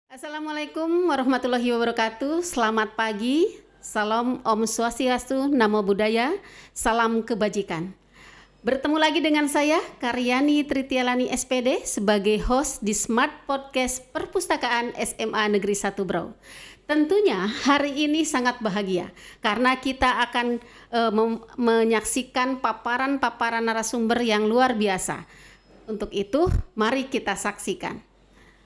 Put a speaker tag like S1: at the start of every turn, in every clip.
S1: Assalamualaikum warahmatullahi wabarakatuh. Selamat pagi. Salam Om Swastiastu, Namo Buddhaya, salam kebajikan. Bertemu lagi dengan saya, Karyani Tritialani SPD, sebagai host di Smart Podcast Perpustakaan SMA Negeri 1 Brau. Tentunya hari ini sangat bahagia karena kita akan menyaksikan paparan-paparan narasumber yang luar biasa. Untuk itu, mari kita saksikan.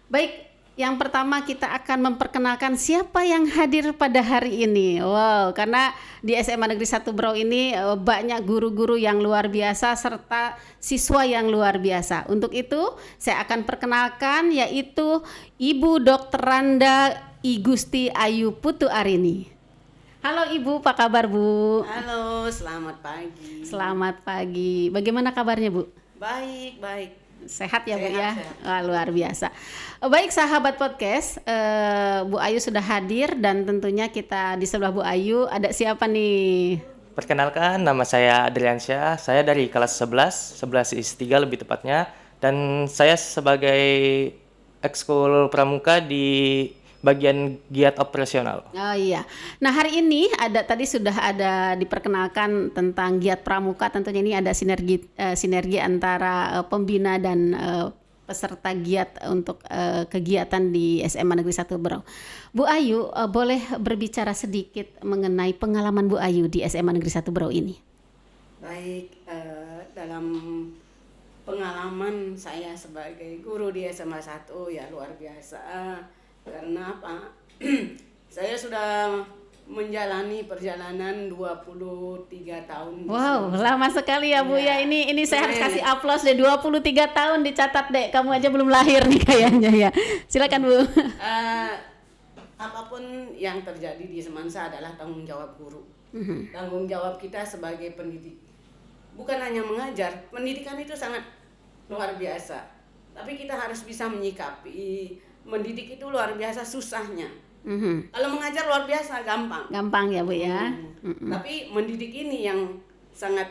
S1: Baik, yang pertama kita akan memperkenalkan siapa yang hadir pada hari ini. Wow, karena di SMA Negeri 1 Brau ini banyak guru-guru yang luar biasa serta siswa yang luar biasa. Untuk itu saya akan perkenalkan yaitu Ibu Dr. Randa I Gusti Ayu Putu Arini. Halo Ibu, apa kabar Bu?
S2: Halo, selamat pagi.
S1: Selamat pagi. Bagaimana kabarnya Bu?
S2: Baik, baik.
S1: Sehat ya Bu
S2: Sehat,
S1: ya?
S2: sehat.
S1: Wah, luar biasa. Baik sahabat podcast, Bu Ayu sudah hadir dan tentunya kita di sebelah Bu Ayu ada siapa nih?
S3: Perkenalkan, nama saya Adriansyah, saya dari kelas 11 IS3 lebih tepatnya, dan saya sebagai ekskul pramuka di bagian giat operasional.
S1: Oh iya. Nah hari ini tadi sudah ada diperkenalkan tentang giat pramuka. Tentunya ini ada sinergi antara pembina dan peserta giat untuk kegiatan di SMA Negeri 1 Brau. Bu Ayu, boleh berbicara sedikit mengenai pengalaman Bu Ayu di SMA Negeri 1 Brau ini?
S2: Baik, dalam pengalaman saya sebagai guru di SMA 1 ya luar biasa. Karena apa? Saya sudah menjalani perjalanan 23 tahun.
S1: Wow, lama sekali ya Bu ya. Ini saya harus kasih aplaus deh, 23 tahun dicatat deh. Kamu aja belum lahir nih kayaknya ya. Silakan Bu.
S2: Apapun yang terjadi di Semansa adalah tanggung jawab guru. Tanggung jawab kita sebagai pendidik. Bukan hanya mengajar, pendidikan itu sangat luar biasa. Tapi kita harus bisa menyikapi. Mendidik itu luar biasa susahnya. Kalau mengajar luar biasa gampang.
S1: Gampang ya Bu ya.
S2: Tapi mendidik ini yang sangat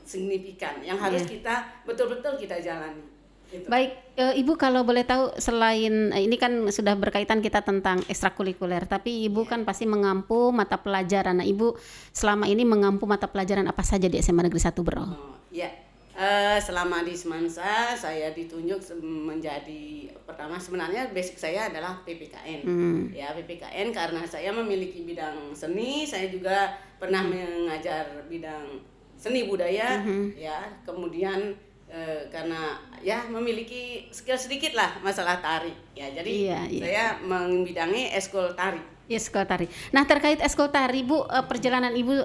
S2: signifikan, yang harus kita betul-betul kita jalani. Gitu.
S1: Baik, Ibu kalau boleh tahu selain ini kan sudah berkaitan kita tentang ekstrakurikuler, tapi Ibu kan pasti mengampu mata pelajaran. Nah, Ibu selama ini mengampu mata pelajaran apa saja di SMA Negeri 1 Brau?
S2: Ya. Selama di Semansa saya ditunjuk menjadi pertama, sebenarnya basic saya adalah PPKN. Ya, PPKN karena saya memiliki bidang seni, saya juga pernah mengajar bidang seni budaya, ya. Kemudian karena ya memiliki skill sedikit lah masalah tari. Ya, jadi saya membidangi eskul tari.
S1: Eskul tari. Nah terkait eskul tari Bu, perjalanan Ibu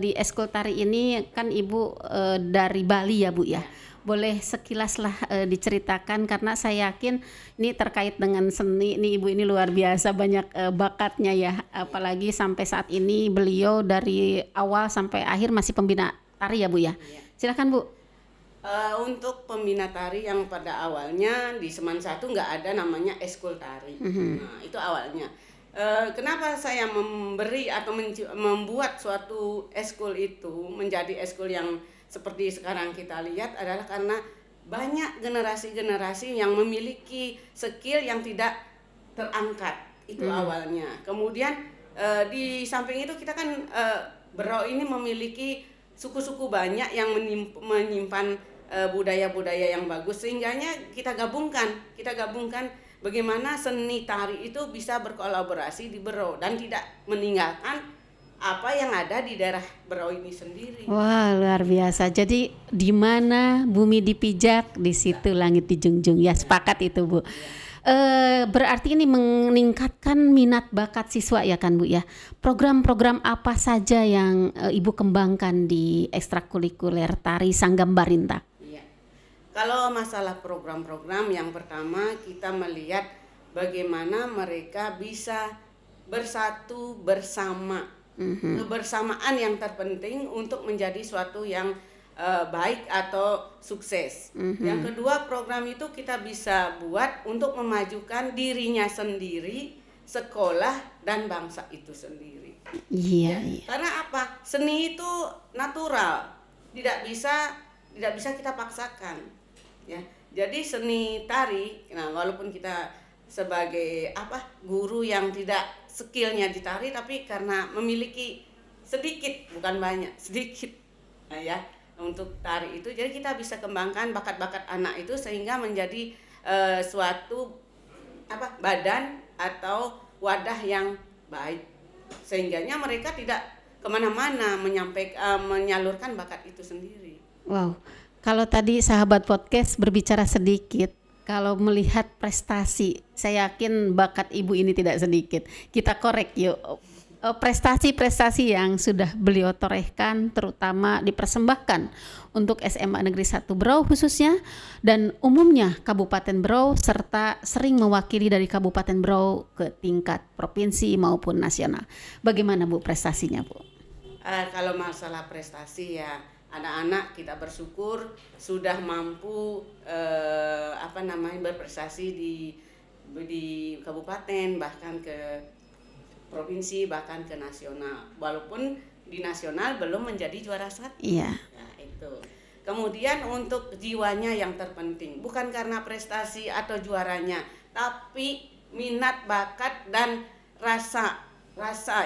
S1: di eskul tari ini kan Ibu dari Bali ya Bu ya. Boleh sekilas lah diceritakan karena saya yakin ini terkait dengan seni. Ini Ibu ini luar biasa banyak bakatnya ya. Apalagi sampai saat ini beliau dari awal sampai akhir masih pembina tari ya Bu ya. Silakan Bu.
S2: Untuk pembina tari yang pada awalnya di Semansa 1 nggak ada namanya eskul tari. Nah itu awalnya. Kenapa saya memberi atau membuat suatu eskul itu menjadi eskul yang seperti sekarang kita lihat adalah karena banyak generasi-generasi yang memiliki skill yang tidak terangkat itu awalnya. Kemudian di samping itu kita kan Brau ini memiliki suku-suku banyak yang menyimpan budaya-budaya yang bagus, sehingganya kita gabungkan bagaimana seni tari itu bisa berkolaborasi di Brau dan tidak meninggalkan apa yang ada di daerah Brau ini sendiri.
S1: Wah, luar biasa. Jadi di mana bumi dipijak, di situ langit dijunjung. Ya, sepakat itu Bu. Berarti ini meningkatkan minat bakat siswa ya kan Bu ya. Program-program apa saja yang Ibu kembangkan di ekstrakurikuler tari Sanggam Barinta?
S2: Kalau masalah program-program, yang pertama kita melihat bagaimana mereka bisa bersatu bersama. Kebersamaan yang terpenting untuk menjadi suatu yang baik atau sukses. Yang kedua, program itu kita bisa buat untuk memajukan dirinya sendiri, sekolah dan bangsa itu sendiri.
S1: Iya.
S2: Karena apa? Seni itu natural, tidak bisa kita paksakan. Ya, jadi seni tari, nah walaupun kita sebagai guru yang tidak skillnya di tari, tapi karena memiliki sedikit, bukan banyak, sedikit ya untuk tari itu, jadi kita bisa kembangkan bakat-bakat anak itu sehingga menjadi suatu badan atau wadah yang baik, sehingganya mereka tidak kemana-mana menyalurkan bakat itu sendiri.
S1: Wow, kalau tadi sahabat podcast berbicara sedikit, kalau melihat prestasi, saya yakin bakat ibu ini tidak sedikit. Kita korek yuk. Prestasi-prestasi yang sudah beliau torehkan, terutama dipersembahkan untuk SMA Negeri 1 Berau khususnya, dan umumnya Kabupaten Berau, serta sering mewakili dari Kabupaten Berau ke tingkat provinsi maupun nasional. Bagaimana Bu prestasinya Bu?
S2: Kalau masalah prestasi ya, anak-anak kita bersyukur sudah mampu berprestasi di kabupaten, bahkan ke provinsi, bahkan ke nasional. Walaupun di nasional belum menjadi juara 1.
S1: Iya.
S2: Nah, itu. Kemudian untuk jiwanya yang terpenting, bukan karena prestasi atau juaranya, tapi minat, bakat dan rasa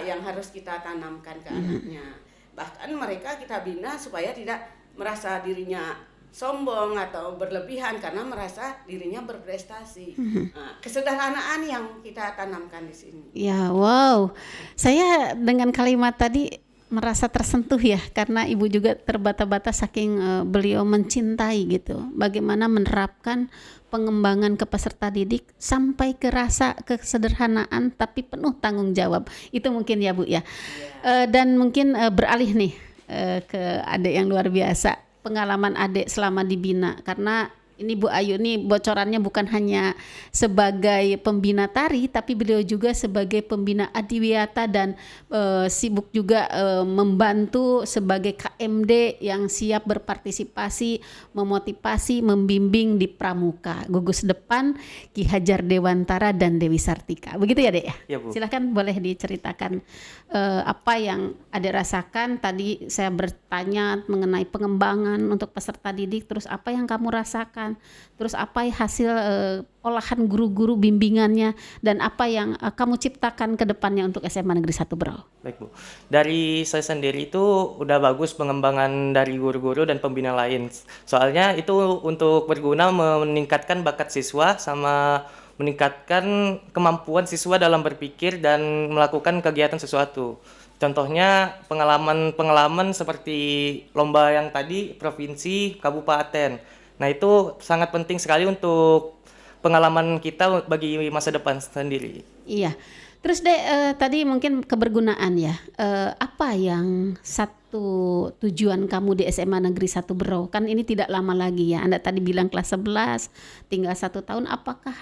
S2: yang harus kita tanamkan ke anaknya. Bahkan mereka kita bina supaya tidak merasa dirinya sombong atau berlebihan karena merasa dirinya berprestasi. Nah, kesederhanaan yang kita tanamkan di sini.
S1: Ya, wow. Saya dengan kalimat tadi merasa tersentuh ya, karena ibu juga terbata-bata saking beliau mencintai gitu. Bagaimana menerapkan pengembangan ke peserta didik sampai ke rasa kesederhanaan tapi penuh tanggung jawab. Itu mungkin ya Bu ya. Dan mungkin beralih nih ke adik yang luar biasa. Pengalaman adik selama dibina, karena ini Bu Ayu nih bocorannya bukan hanya sebagai pembina tari, tapi beliau juga sebagai pembina adiwiyata dan sibuk juga membantu sebagai KMD yang siap berpartisipasi, memotivasi, membimbing di Pramuka, gugus depan Ki Hajar Dewantara dan Dewi Sartika. Begitu ya Dek ya?
S3: Ya, Bu.
S1: Silakan boleh diceritakan apa yang Adik rasakan. Tadi saya bertanya mengenai pengembangan untuk peserta didik, terus apa yang kamu rasakan? Terus apa hasil olahan guru-guru bimbingannya, dan apa yang kamu ciptakan ke depannya untuk SMA Negeri 1 Berau?
S3: Baik Bu, dari saya sendiri itu udah bagus pengembangan dari guru-guru dan pembina lain. Soalnya itu untuk berguna meningkatkan bakat siswa sama meningkatkan kemampuan siswa dalam berpikir dan melakukan kegiatan sesuatu. Contohnya pengalaman seperti lomba yang tadi provinsi, kabupaten. Nah itu sangat penting sekali untuk pengalaman kita bagi masa depan sendiri.
S1: Iya. Terus Dek, tadi mungkin kebergunaan ya. Apa yang satu tujuan kamu di SMA Negeri 1 Berau? Kan ini tidak lama lagi ya. Anda tadi bilang kelas 11, tinggal 1 tahun. Apakah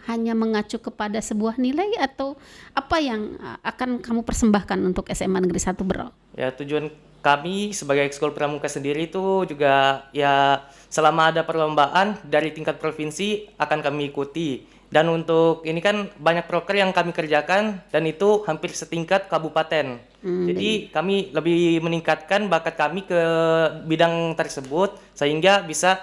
S1: hanya mengacu kepada sebuah nilai, atau apa yang akan kamu persembahkan untuk SMA Negeri 1 Berau?
S3: Ya, tujuan kami sebagai Ekskul Pramuka sendiri itu juga ya selama ada perlombaan dari tingkat provinsi akan kami ikuti. Dan untuk ini kan banyak proker yang kami kerjakan dan itu hampir setingkat kabupaten. Jadi kami lebih meningkatkan bakat kami ke bidang tersebut sehingga bisa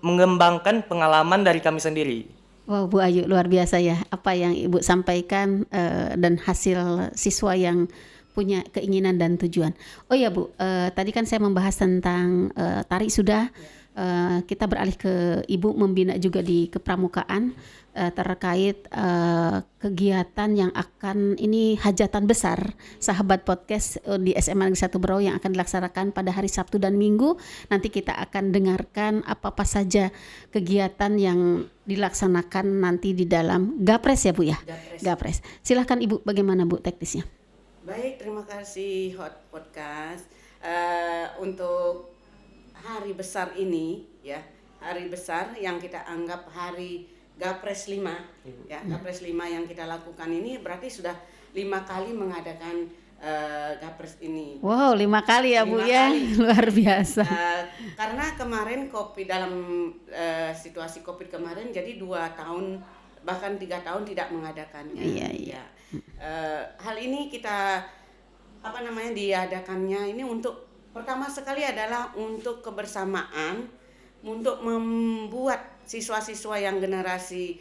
S3: mengembangkan pengalaman dari kami sendiri.
S1: Wow, Bu Ayu luar biasa ya apa yang Ibu sampaikan, dan hasil siswa yang punya keinginan dan tujuan. Oh ya Bu, tadi kan saya membahas tentang tari sudah. Kita beralih ke Ibu membina juga di kepramukaan terkait kegiatan yang akan ini hajatan besar sahabat podcast di SMA Negeri 1 Berau yang akan dilaksanakan pada hari Sabtu dan Minggu. Nanti kita akan dengarkan apa saja kegiatan yang dilaksanakan nanti di dalam Gapres ya Bu ya. Gapres. Silahkan Ibu, bagaimana Bu teknisnya?
S2: Baik, terima kasih Hot Podcast. Untuk hari besar ini ya, hari besar yang kita anggap hari Gapres 5 ya, Gapres 5 yang kita lakukan ini berarti sudah 5 kali mengadakan Gapres ini.
S1: Wow, 5 kali ya Bu ya, luar biasa.
S2: Karena kemarin dalam situasi COVID kemarin, jadi 2 tahun bahkan 3 tahun tidak mengadakannya.
S1: Iya.
S2: Hal ini kita diadakannya ini untuk pertama sekali adalah untuk kebersamaan, untuk membuat siswa-siswa yang generasi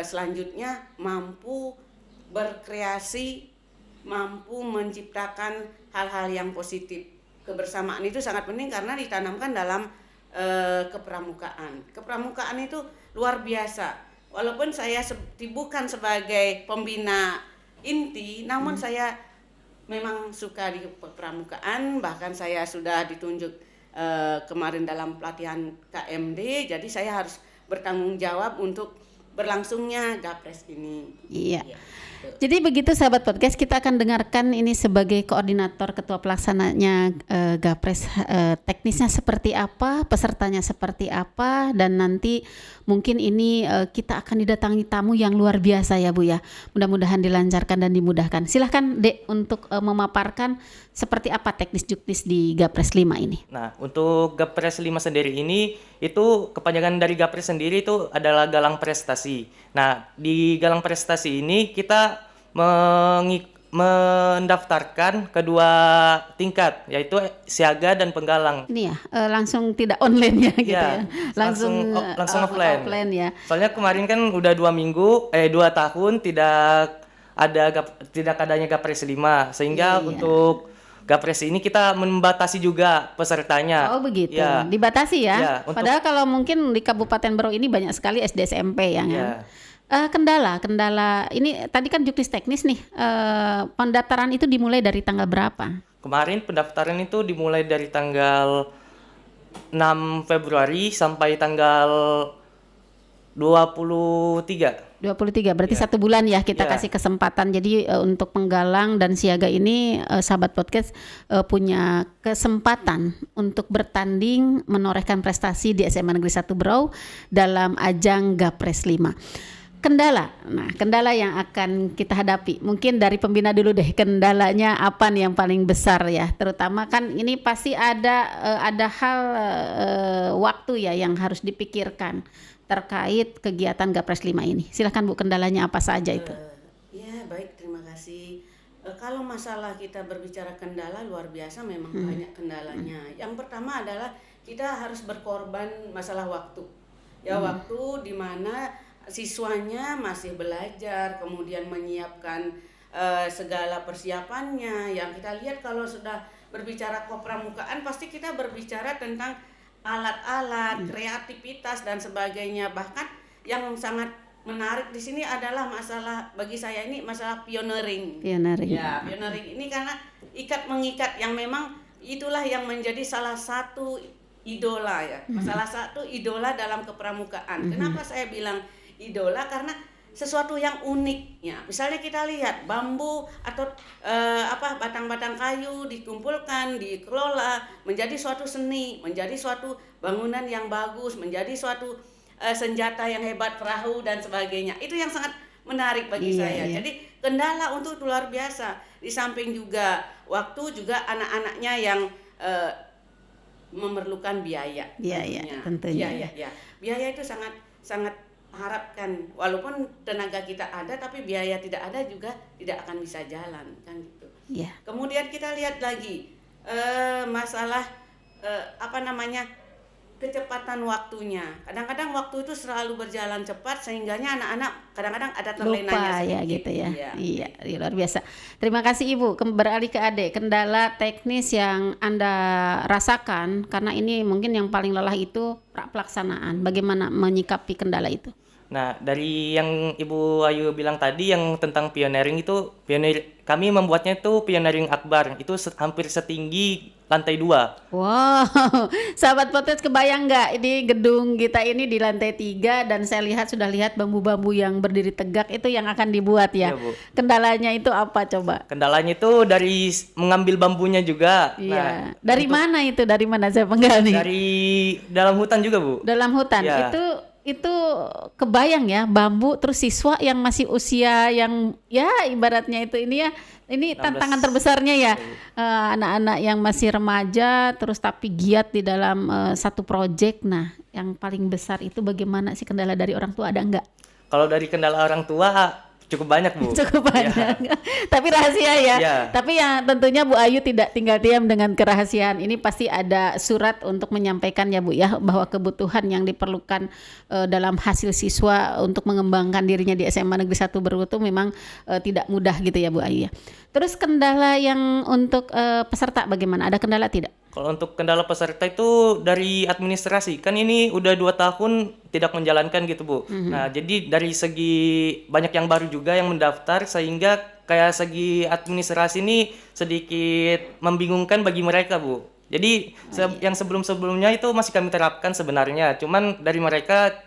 S2: selanjutnya mampu berkreasi, mampu menciptakan hal-hal yang positif. Kebersamaan itu sangat penting karena ditanamkan dalam kepramukaan. Kepramukaan itu luar biasa. Walaupun saya bukan sebagai pembina inti, namun saya memang suka di kepramukaan. Bahkan saya sudah ditunjuk kemarin dalam pelatihan KMD, jadi saya harus bertanggung jawab untuk berlangsungnya Gapres ini.
S1: Iya.
S2: Ya.
S1: Jadi begitu sahabat podcast, kita akan dengarkan ini sebagai koordinator ketua pelaksananya Gapres, teknisnya seperti apa, pesertanya seperti apa, dan nanti mungkin ini kita akan didatangi tamu yang luar biasa ya Bu ya. Mudah-mudahan dilancarkan dan dimudahkan. Silahkan Dek untuk memaparkan seperti apa teknis juknis di Gapres 5 ini.
S3: Nah, untuk Gapres 5 sendiri ini, itu kepanjangan dari Gapres sendiri itu adalah galang prestasi. Nah, di galang prestasi ini kita mendaftarkan kedua tingkat, yaitu siaga dan penggalang.
S1: Ini ya, langsung tidak online ya gitu
S3: Ya,
S1: ya. Langsung
S3: offline.
S1: Ya.
S3: Soalnya kemarin kan udah 2 tahun tidak adanya Gapres 5, sehingga
S1: Iya.
S3: untuk Gapres ini kita membatasi juga pesertanya.
S1: Oh begitu,
S3: Ya.
S1: dibatasi ya.
S3: Ya, untuk-
S1: Padahal kalau mungkin di Kabupaten Berau ini banyak sekali SD SMP ya.
S3: Ya.
S1: Kendala ini tadi kan juknis teknis nih. Pendaftaran itu dimulai dari tanggal berapa?
S3: Kemarin pendaftaran itu dimulai dari tanggal 6 Februari sampai tanggal 23.
S1: 23, berarti 1 bulan ya kita
S3: Ya.
S1: kasih kesempatan. Jadi untuk penggalang dan siaga ini sahabat podcast punya kesempatan untuk bertanding menorehkan prestasi di SMA Negeri 1 Berau dalam ajang Gapres 5. Kendala yang akan kita hadapi, mungkin dari pembina dulu deh, kendalanya apa nih yang paling besar ya, terutama kan ini pasti ada hal waktu ya yang harus dipikirkan terkait kegiatan Gapres 5 ini. Silahkan Bu, kendalanya apa saja itu?
S2: Ya baik, terima kasih. Kalau masalah kita berbicara kendala, luar biasa memang banyak kendalanya. Yang pertama adalah kita harus berkorban masalah waktu. Ya waktu di mana siswanya masih belajar, kemudian menyiapkan segala persiapannya. Yang kita lihat kalau sudah berbicara kepramukaan, pasti kita berbicara tentang alat-alat, kreativitas dan sebagainya. Bahkan yang sangat menarik di sini adalah masalah, bagi saya ini masalah pioneering. Ya, pioneering ini karena ikat mengikat yang memang itulah yang menjadi salah satu idola ya. Salah satu idola dalam kepramukaan. Kenapa saya bilang idola? Karena sesuatu yang unik ya. Misalnya kita lihat bambu atau batang-batang kayu dikumpulkan, dikelola menjadi suatu seni, menjadi suatu bangunan yang bagus, menjadi suatu senjata yang hebat, perahu dan sebagainya. Itu yang sangat menarik bagi saya.
S1: Iya.
S2: Jadi kendala untuk luar biasa. Di samping juga waktu, juga anak-anaknya yang memerlukan biaya.
S1: Tentunya.
S2: Biaya itu sangat harapkan, walaupun tenaga kita ada tapi biaya tidak ada juga tidak akan bisa jalan kan gitu.
S1: Ya.
S2: Kemudian kita lihat lagi masalah kecepatan waktunya. Kadang-kadang waktu itu selalu berjalan cepat sehingganya anak-anak kadang-kadang ada terlenanya
S1: Lupa ya
S2: sedikit.
S1: gitu ya. Iya, luar biasa. Terima kasih Ibu. Beralih ke Adek, kendala teknis yang Anda rasakan karena ini mungkin yang paling lelah itu pelaksanaan. Bagaimana menyikapi kendala itu?
S3: Nah, dari yang Ibu Ayu bilang tadi yang tentang pioneering itu, kami membuatnya itu pioneering akbar, itu hampir setinggi lantai 2.
S1: Wow, sahabat podcast kebayang nggak ini gedung kita ini di lantai 3 dan saya sudah lihat bambu-bambu yang berdiri tegak itu yang akan dibuat ya.
S3: Iya, Bu.
S1: Kendalanya itu apa coba?
S3: Kendalanya itu dari mengambil bambunya juga.
S1: Iya.
S3: Nah,
S1: Dari mana itu? Dari mana saya penggal nih?
S3: dari dalam hutan juga, Bu.
S1: Dalam hutan.
S3: Ya.
S1: Itu kebayang ya, bambu terus siswa yang masih usia yang ya ibaratnya itu ini ya. Ini
S3: 16.
S1: tantangan terbesarnya ya, anak-anak yang masih remaja terus tapi giat di dalam satu proyek. Nah, yang paling besar itu bagaimana sih, kendala dari orang tua ada enggak?
S3: Kalau dari kendala orang tua, cukup banyak, Bu.
S1: Cukup
S3: Iya.
S1: banyak. Tapi rahasia ya.
S3: Iya.
S1: Tapi yang tentunya Bu Ayu tidak tinggal diam dengan kerahasiaan. Ini pasti ada surat untuk menyampaikan ya Bu ya, bahwa kebutuhan yang diperlukan dalam hasil siswa untuk mengembangkan dirinya di SMA Negeri 1 Berwutu memang tidak mudah gitu ya Bu Ayu ya. Terus kendala yang untuk peserta bagaimana? Ada kendala tidak?
S3: Kalau untuk kendala peserta itu dari administrasi, kan ini udah 2 tahun tidak menjalankan gitu, Bu. Nah, jadi dari segi banyak yang baru juga yang mendaftar, sehingga kayak segi administrasi ini sedikit membingungkan bagi mereka, Bu. Jadi yang sebelum-sebelumnya itu masih kami terapkan sebenarnya, cuman dari mereka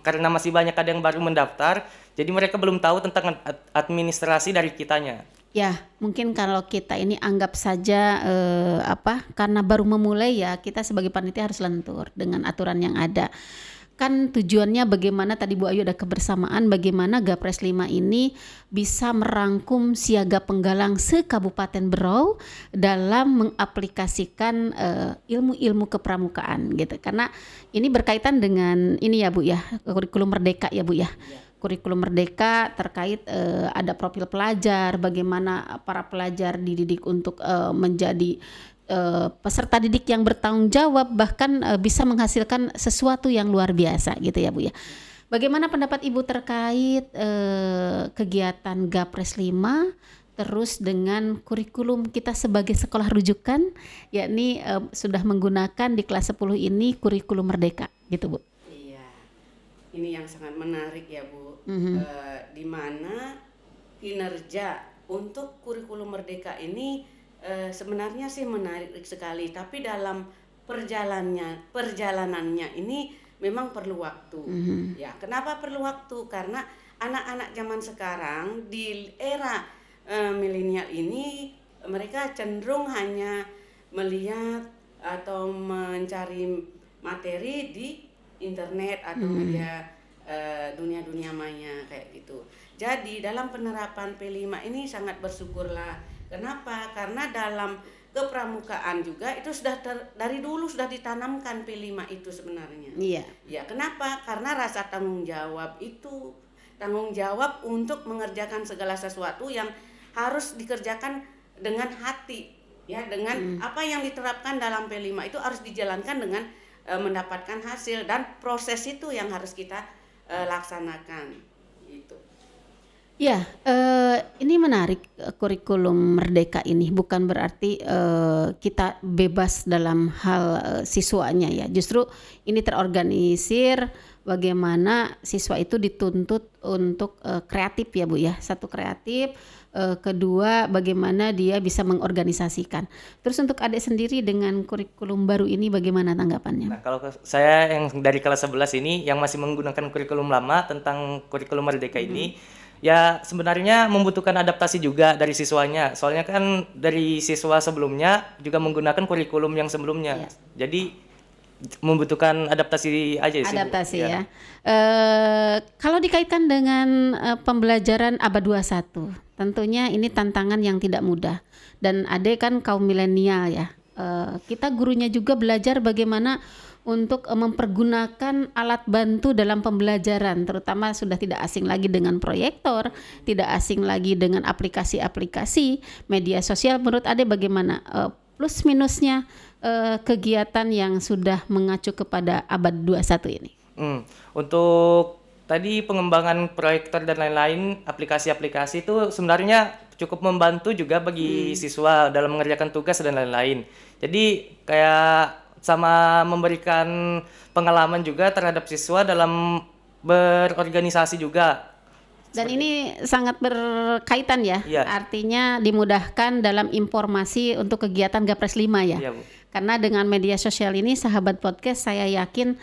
S3: karena masih banyak ada yang baru mendaftar, jadi mereka belum tahu tentang administrasi dari kitanya.
S1: Ya, mungkin kalau kita ini anggap saja karena baru memulai ya, kita sebagai panitia harus lentur dengan aturan yang ada. Kan tujuannya bagaimana tadi Bu Ayu ada kebersamaan, bagaimana Gapres 5 ini bisa merangkum siaga penggalang se-Kabupaten Berau dalam mengaplikasikan ilmu-ilmu kepramukaan gitu. Karena ini berkaitan dengan ini ya Bu ya, kurikulum merdeka ya Bu ya. Kurikulum merdeka terkait ada profil pelajar, bagaimana para pelajar dididik untuk menjadi peserta didik yang bertanggung jawab, bahkan bisa menghasilkan sesuatu yang luar biasa gitu ya Bu ya. Bagaimana pendapat Ibu terkait kegiatan Gapres 5 terus dengan kurikulum kita sebagai sekolah rujukan, yakni sudah menggunakan di kelas 10 ini kurikulum merdeka gitu Bu.
S2: Iya, ini yang sangat menarik ya Bu. Di mana kinerja untuk kurikulum merdeka ini sebenarnya sih menarik sekali, tapi dalam perjalanannya ini memang perlu waktu. Ya, kenapa perlu waktu? Karena anak-anak zaman sekarang di era milenial ini mereka cenderung hanya melihat atau mencari materi di internet atau media dunia maya kayak gitu. Jadi dalam penerapan P5 ini sangat bersyukurlah. Kenapa? Karena dalam kepramukaan juga itu sudah dari dulu sudah ditanamkan P5 itu sebenarnya.
S1: Iya.
S2: Ya, kenapa? Karena rasa tanggung jawab itu, tanggung jawab untuk mengerjakan segala sesuatu yang harus dikerjakan dengan hati, ya, dengan apa yang diterapkan dalam P5 itu harus dijalankan dengan mendapatkan hasil, dan proses itu yang harus kita laksanakan gitu.
S1: Ya, ini menarik kurikulum merdeka ini, bukan berarti kita bebas dalam hal siswanya ya. Justru ini terorganisir bagaimana siswa itu dituntut untuk kreatif ya Bu ya. Satu kreatif, kedua bagaimana dia bisa mengorganisasikan. Terus untuk adik sendiri dengan kurikulum baru ini bagaimana tanggapannya?
S3: Nah, kalau saya yang dari kelas 11 ini yang masih menggunakan kurikulum lama tentang kurikulum merdeka ini, ya sebenarnya membutuhkan adaptasi juga dari siswanya. Soalnya kan dari siswa sebelumnya juga menggunakan kurikulum yang sebelumnya. Jadi membutuhkan adaptasi aja sih.
S1: Adaptasi ya. Kalau dikaitkan dengan pembelajaran abad 21, tentunya ini tantangan yang tidak mudah. Dan Ade kan kaum milenial ya. Kita gurunya juga belajar bagaimana untuk mempergunakan alat bantu dalam pembelajaran, terutama sudah tidak asing lagi dengan proyektor, tidak asing lagi dengan aplikasi-aplikasi media sosial. Menurut Ade bagaimana plus minusnya kegiatan yang sudah mengacu kepada abad 21 ini?
S3: Untuk tadi pengembangan proyektor dan lain-lain, aplikasi-aplikasi itu sebenarnya cukup membantu juga bagi siswa dalam mengerjakan tugas dan lain-lain. Jadi kayak sama memberikan pengalaman juga terhadap siswa dalam berorganisasi juga.
S1: Dan ini sangat berkaitan ya,
S3: Iya.
S1: Artinya dimudahkan dalam informasi untuk kegiatan Gapres 5 ya.
S3: Iya, Bu.
S1: Karena dengan media sosial ini, sahabat podcast, saya yakin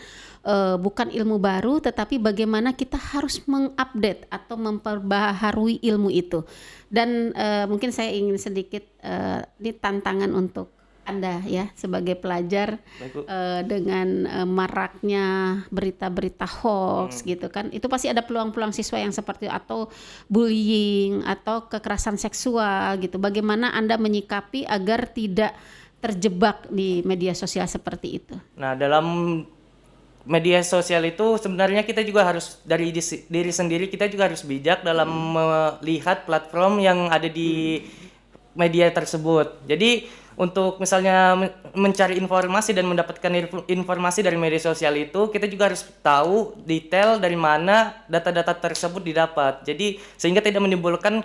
S1: bukan ilmu baru, tetapi bagaimana kita harus mengupdate atau memperbaharui ilmu itu. Dan mungkin saya ingin sedikit ini tantangan untuk Anda ya sebagai pelajar, dengan maraknya berita-berita hoax gitu kan, itu pasti ada peluang-peluang siswa yang seperti atau bullying atau kekerasan seksual gitu. Bagaimana Anda menyikapi agar tidak terjebak di media sosial seperti itu?
S3: Nah, dalam media sosial itu sebenarnya kita juga harus dari diri sendiri, kita juga harus bijak dalam melihat platform yang ada di media tersebut. Jadi untuk misalnya mencari informasi dan mendapatkan informasi dari media sosial itu, kita juga harus tahu detail dari mana data-data tersebut didapat. Jadi sehingga tidak menimbulkan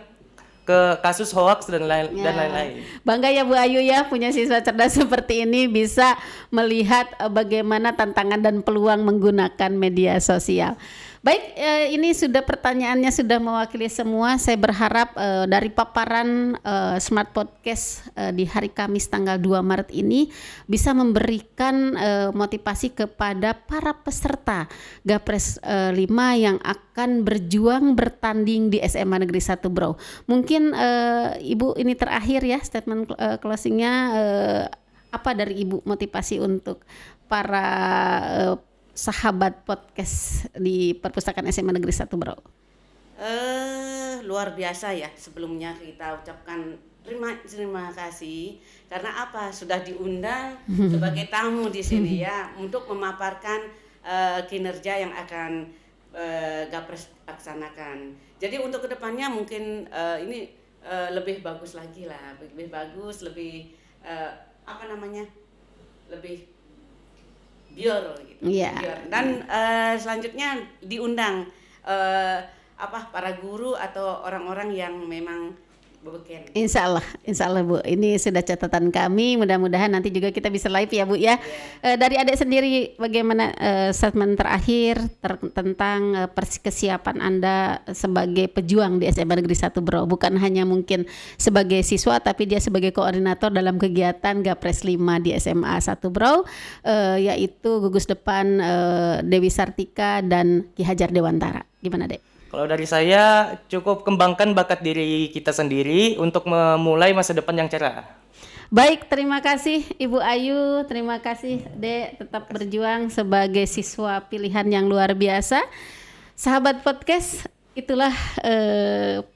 S3: ke kasus hoax dan lain-lain.
S1: Bangga ya Bu Ayu ya punya siswa cerdas seperti ini, bisa melihat bagaimana tantangan dan peluang menggunakan media sosial. Baik, ini sudah pertanyaannya sudah mewakili semua. Saya berharap dari paparan Smart Podcast di hari Kamis tanggal 2 Maret ini bisa memberikan motivasi kepada para peserta Gapres 5 yang akan berjuang bertanding di SMA Negeri 1 Brau. Mungkin Ibu ini terakhir ya statement closingnya, apa dari Ibu motivasi untuk para sahabat podcast di Perpustakaan SMA Negeri 1 Brau?
S2: Luar biasa ya, sebelumnya kita ucapkan terima kasih karena apa, sudah diundang sebagai tamu di sini ya untuk memaparkan kinerja yang akan Gapres laksanakan. Jadi untuk kedepannya mungkin ini lebih bagus lagi lah, lebih bagus, lebih lebih biar gitu.
S1: Yeah.
S2: Dan selanjutnya diundang para guru atau orang-orang yang memang bebeken.
S1: Insya Allah Bu, ini sudah catatan kami. Mudah-mudahan nanti juga kita bisa live ya Bu ya. Dari adik sendiri bagaimana statement terakhir tentang kesiapan Anda sebagai pejuang di SMA Negeri 1 Brau, bukan hanya mungkin sebagai siswa tapi dia sebagai koordinator dalam kegiatan Gapres 5 di SMA 1 Brau, yaitu gugus depan Dewi Sartika dan Ki Hajar Dewantara. Gimana Dek?
S3: Kalau dari saya, cukup kembangkan bakat diri kita sendiri untuk memulai masa depan yang cerah.
S1: Baik, terima kasih Ibu Ayu, terima kasih Dek, tetap berjuang sebagai siswa pilihan yang luar biasa. Sahabat podcast, itulah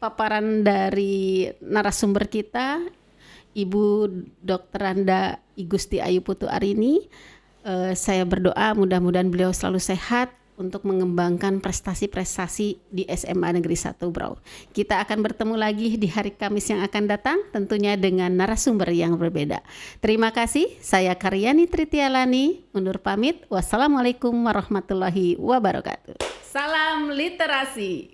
S1: paparan dari narasumber kita, Ibu Dr. Randa Igusti Ayu Putu Arini. Saya berdoa mudah-mudahan beliau selalu sehat untuk mengembangkan prestasi-prestasi di SMA Negeri 1 Brau. Kita akan bertemu lagi di hari Kamis yang akan datang, tentunya dengan narasumber yang berbeda. Terima kasih, saya Karyani Tritialani, undur pamit. Wassalamualaikum warahmatullahi wabarakatuh. Salam literasi.